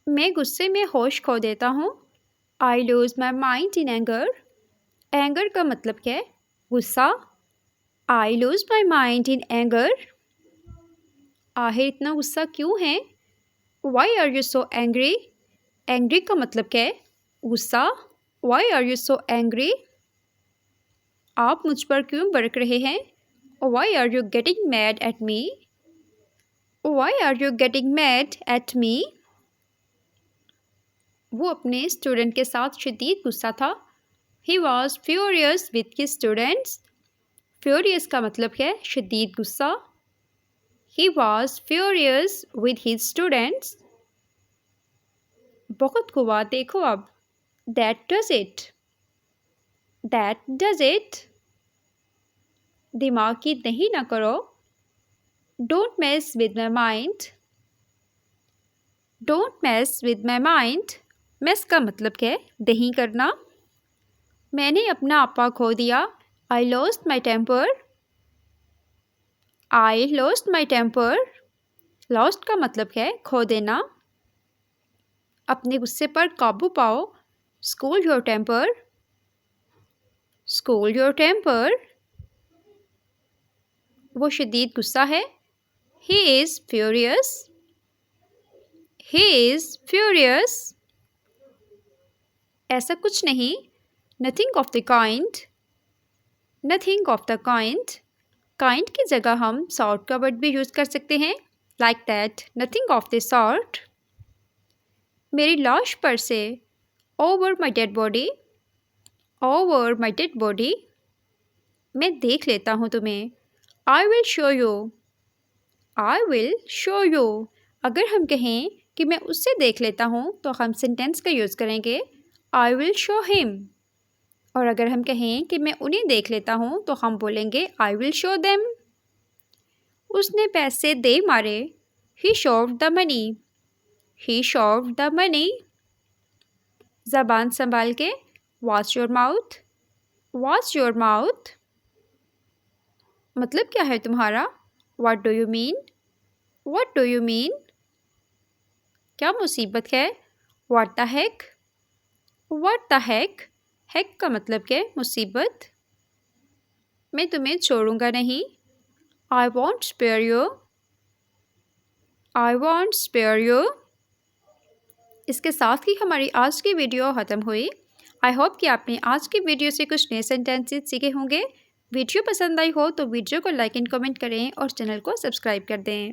मैं गुस्से में होश खो देता हूँ। I lose my mind in anger. Anger का मतलब क्या है? गुस्सा। I lose my mind in anger. आखिर इतना गुस्सा क्यों है? Why are you so angry. Angry का मतलब क्या है? गुस्सा। Why are you so angry. आप मुझ पर क्यों भड़क रहे हैं? Why are you getting mad at me. Why are you getting mad at me. वो अपने स्टूडेंट के साथ शदीद गुस्सा था। He was furious with his students. Furious का मतलब क्या है? शदीद गुस्सा। He was furious with his students. बहुत हुआ, देखो अब। That does it. That does it. दिमाग की नहीं ना करो। Don't mess with my mind. Don't mess with my mind. Mess का मतलब क्या है? दही करना। मैंने अपना आपा खो दिया। I lost my temper. I lost my temper. Lost का मतलब क्या है? खो देना। अपने गुस्से पर काबू पाओ। School your temper. School your temper. वो शदीद गुस्सा है। He is furious. He is furious. ऐसा कुछ नहीं। Nothing of the kind. Nothing of the kind. Kind की जगह हम सॉर्ट का वर्ड भी यूज़ कर सकते हैं। Like that, nothing of the sort. मेरी लाश पर से। Over my dead body. Over my dead body. मैं देख लेता हूँ तुम्हें। I will show you. I will show you. अगर हम कहें कि मैं उससे देख लेता हूँ तो हम सेंटेंस का यूज़ करेंगे आई विल शो हिम। और अगर हम कहें कि मैं उन्हें देख लेता हूँ तो हम बोलेंगे आई विल शो देम। उसने पैसे दे मारे। He shoved the money. He shoved the money. ज़बान संभाल के। Watch your mouth. Watch your mouth. मतलब क्या है तुम्हारा? What do you mean. What do you mean. क्या मुसीबत है? What the heck. What the heck. Heck का मतलब क्या है? मुसीबत। मैं तुम्हें छोड़ूंगा नहीं। I won't spare you. I won't spare you. इसके साथ ही हमारी आज की वीडियो ख़त्म हुई। आई होप कि आपने आज की वीडियो से कुछ नए सेंटेंसेस सीखे होंगे। वीडियो पसंद आई हो तो वीडियो को लाइक एंड कमेंट करें और चैनल को सब्सक्राइब कर दें।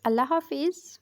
अल्लाह हाफिज़।